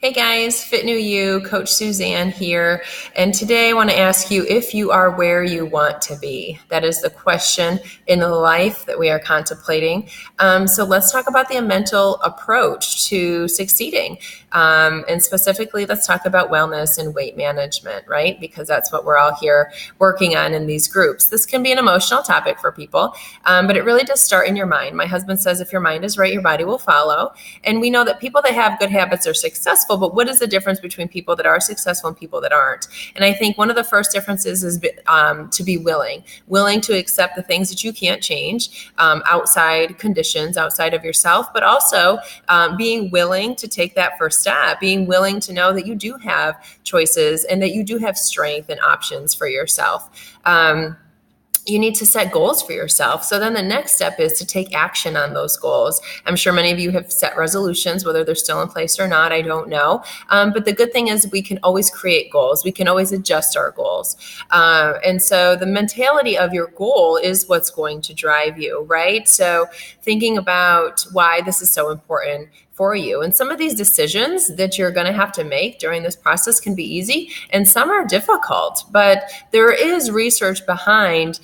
Hey guys, Fit New You, Coach Suzanne here. And today I want to ask you if you are where you want to be. That is the question in the life that we are contemplating. So let's talk about the mental approach to succeeding. And specifically, let's talk about wellness and weight management, right? Because that's what we're all here working on in these groups. This can be an emotional topic for people, but it really does start in your mind. My husband says if your mind is right, your body will follow. And we know that people that have good habits are successful, but what is the difference between people that are successful and people that aren't? And I think one of the first differences is to be willing to accept the things that you can't change, outside conditions, outside of yourself, but also being willing to take that first step, being willing to know that you do have choices and that you do have strength and options for yourself. You need to set goals for yourself. So then the next step is to take action on those goals. I'm sure many of you have set resolutions, whether they're still in place or not, I don't know. But the good thing is we can always create goals. We can always adjust our goals. And so the mentality of your goal is what's going to drive you, right? So thinking about why this is so important for you. And some of these decisions that you're going to have to make during this process can be easy and some are difficult, but there is research behind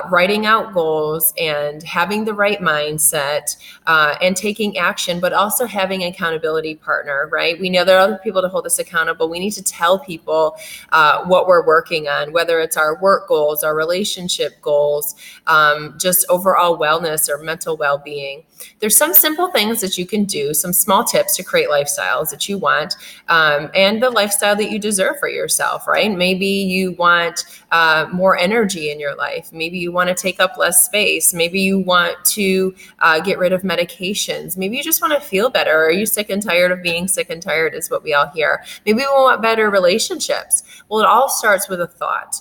writing out goals and having the right mindset and taking action, but also having an accountability partner, right? We know there are other people to hold us accountable. We need to tell people what we're working on, whether it's our work goals, our relationship goals, just overall wellness or mental well-being. There's some simple things that you can do, some small tips to create lifestyles that you want, and the lifestyle that you deserve for yourself, right? Maybe you want more energy in your life. Maybe you want to take up less space. Maybe you want to get rid of medications. Maybe you just want to feel better. Are you sick and tired of being sick and tired is what we all hear. Maybe we want better relationships. Well, it all starts with a thought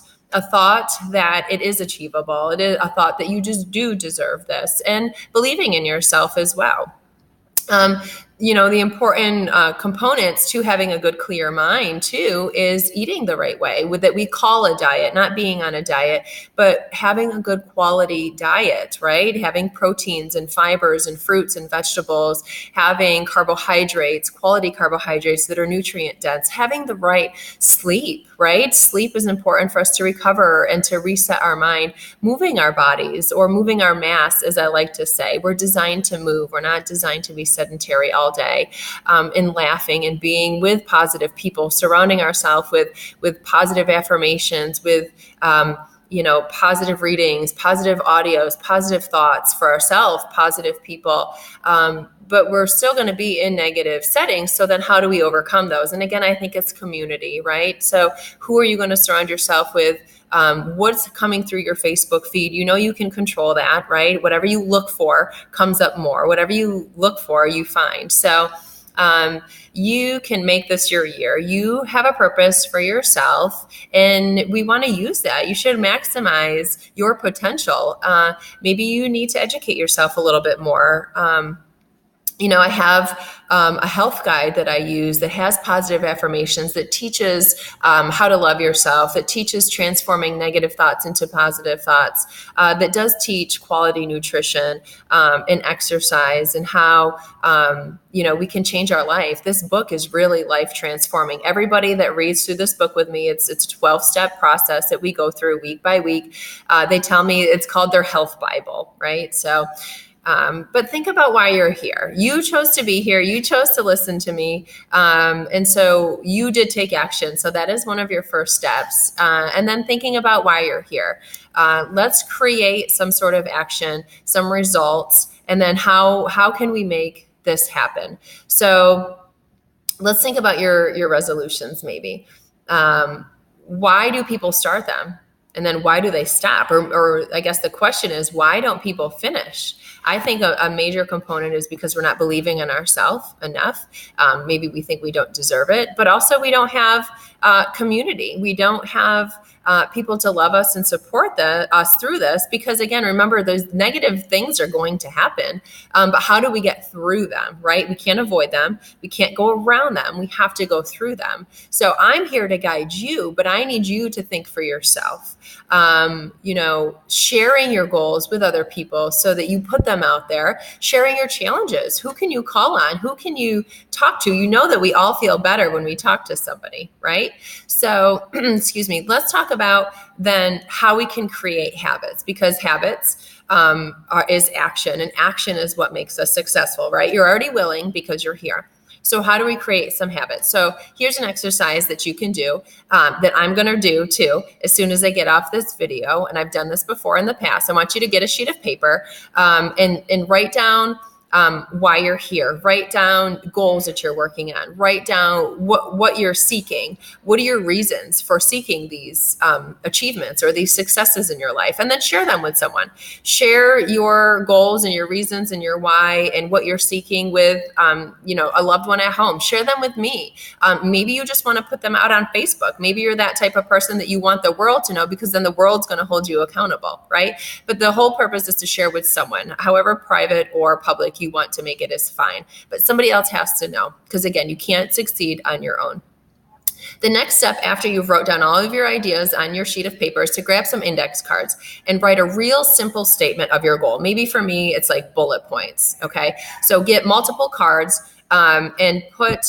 that it is achievable. It is a thought that you just do deserve this, and believing in yourself as well. Um, the important components to having a good, clear mind too is eating the right way, with that we call a diet, not being on a diet, but having a good quality diet, right? Having proteins and fibers and fruits and vegetables, having carbohydrates, quality carbohydrates that are nutrient dense, having the right sleep, right? Sleep is important for us to recover and to reset our mind, moving our bodies or moving our mass, as I like to say. We're designed to move. We're not designed to be sedentary all day, and laughing and being with positive people, surrounding ourselves with positive affirmations, with positive readings, positive audios, positive thoughts for ourselves, positive people. But we're still going to be in negative settings. So then how do we overcome those? And again, I think it's community, right? So who are you going to surround yourself with? What's coming through your Facebook feed? You can control that, right? Whatever you look for comes up more. Whatever you look for, you find. So you can make this your year. You have a purpose for yourself, and we want to use that. You should maximize your potential. Maybe you need to educate yourself a little bit more. I have a health guide that I use that has positive affirmations, that teaches how to love yourself, that teaches transforming negative thoughts into positive thoughts, that does teach quality nutrition and exercise, and how we can change our life. This book is really life transforming. Everybody that reads through this book with me, it's a 12-step process that we go through week by week. They tell me it's called their health Bible, right? So but think about why you're here. You chose to be here. You chose to listen to me. And so you did take action. So that is one of your first steps. And then thinking about why you're here. Let's create some sort of action, some results, and then how can we make this happen? So let's think about your resolutions maybe. Why do people start them? And then why do they stop? Or I guess the question is, why don't people finish? I think a major component is because we're not believing in ourselves enough. Maybe we think we don't deserve it, but also we don't have community. We don't have people to love us and support us through this, because again, remember, those negative things are going to happen, but how do we get through them, right? We can't avoid them. We can't go around them. We have to go through them. So I'm here to guide you, but I need you to think for yourself. Sharing your goals with other people so that you put them out there, sharing your challenges. Who can you call on? Who can you talk to, you know that we all feel better when we talk to somebody, right? So, excuse me, let's talk about then how we can create habits, because habits is action, and action is what makes us successful, right? You're already willing because you're here. So how do we create some habits? So here's an exercise that you can do that I'm going to do too as soon as I get off this video. And I've done this before in the past. I want you to get a sheet of paper and write down why you're here. Write down goals that you're working on. Write down what you're seeking. What are your reasons for seeking these achievements or these successes in your life? And then share them with someone. Share your goals and your reasons and your why and what you're seeking with, a loved one at home. Share them with me. Maybe you just want to put them out on Facebook. Maybe you're that type of person that you want the world to know, because then the world's going to hold you accountable, right? But the whole purpose is to share with someone, however private or public you want to make it is fine. But somebody else has to know, because again, you can't succeed on your own. The next step after you've wrote down all of your ideas on your sheet of paper is to grab some index cards and write a real simple statement of your goal. Maybe for me, it's like bullet points. Okay. So get multiple cards and put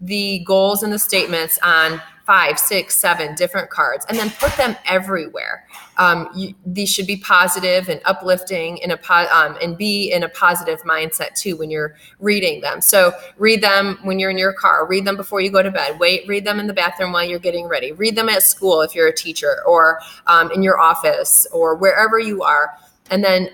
the goals and the statements on 5, 6, 7 different cards, and then put them everywhere. These should be positive and uplifting and be in a positive mindset too when you're reading them. So read them when you're in your car, read them before you go to bed, read them in the bathroom while you're getting ready, read them at school if you're a teacher, or in your office or wherever you are. And then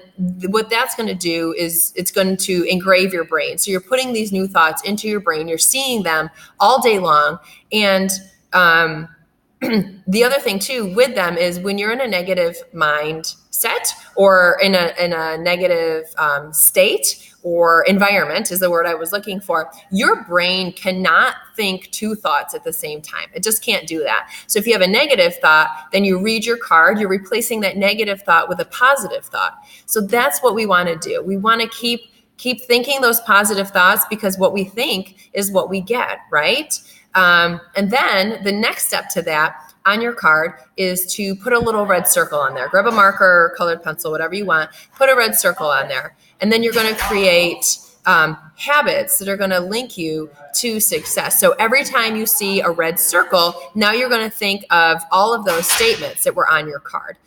what that's going to do is it's going to engrave your brain. So you're putting these new thoughts into your brain. You're seeing them all day long. And the other thing too with them is when you're in a negative mindset or in a negative state or environment is the word I was looking for, your brain cannot think two thoughts at the same time. It just can't do that. So if you have a negative thought, then you read your card, you're replacing that negative thought with a positive thought. So that's what we want to do. We want to keep thinking those positive thoughts, because what we think is what we get, right? And then the next step to that on your card is to put a little red circle on there. Grab a marker or colored pencil, whatever you want, put a red circle on there. And then you're going to create habits that are going to link you to success. So every time you see a red circle, now you're going to think of all of those statements that were on your card.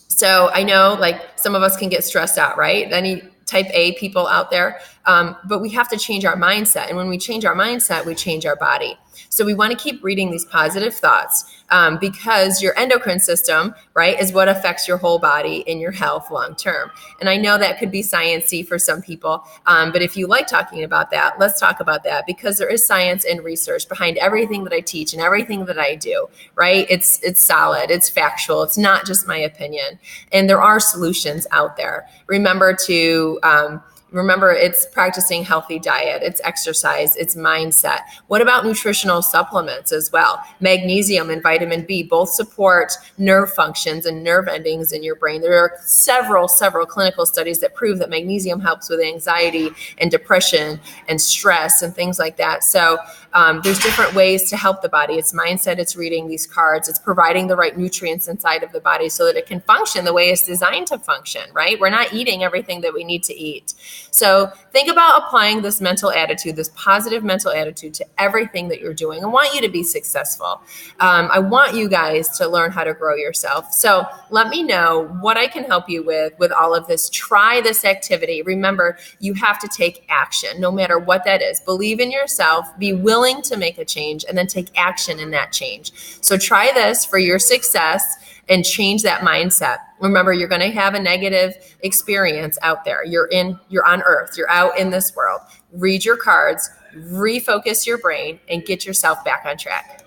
So I know like some of us can get stressed out, right? Any type A people out there. But we have to change our mindset. And when we change our mindset, we change our body. So we want to keep reading these positive thoughts because your endocrine system, right, is what affects your whole body and your health long term. And I know that could be sciencey for some people, but if you like talking about that, let's talk about that, because there is science and research behind everything that I teach and everything that I do, right? It's solid, it's factual, it's not just my opinion, and there are solutions out there. Remember, it's practicing healthy diet, it's exercise, it's mindset. What about nutritional supplements as well? Magnesium and vitamin B both support nerve functions and nerve endings in your brain. There are several clinical studies that prove that magnesium helps with anxiety and depression and stress and things like that. So there's different ways to help the body. It's mindset, it's reading these cards, it's providing the right nutrients inside of the body so that it can function the way it's designed to function, right? We're not eating everything that we need to eat. So think about applying this mental attitude, this positive mental attitude to everything that you're doing. I want you to be successful. I want you guys to learn how to grow yourself. So let me know what I can help you with all of this. Try this activity. Remember, you have to take action, no matter what that is. Believe in yourself, be willing to make a change, and then take action in that change. So try this for your success and change that mindset. Remember, you're going to have a negative experience out there. You're on earth. You're out in this world. Read your cards, refocus your brain, and get yourself back on track.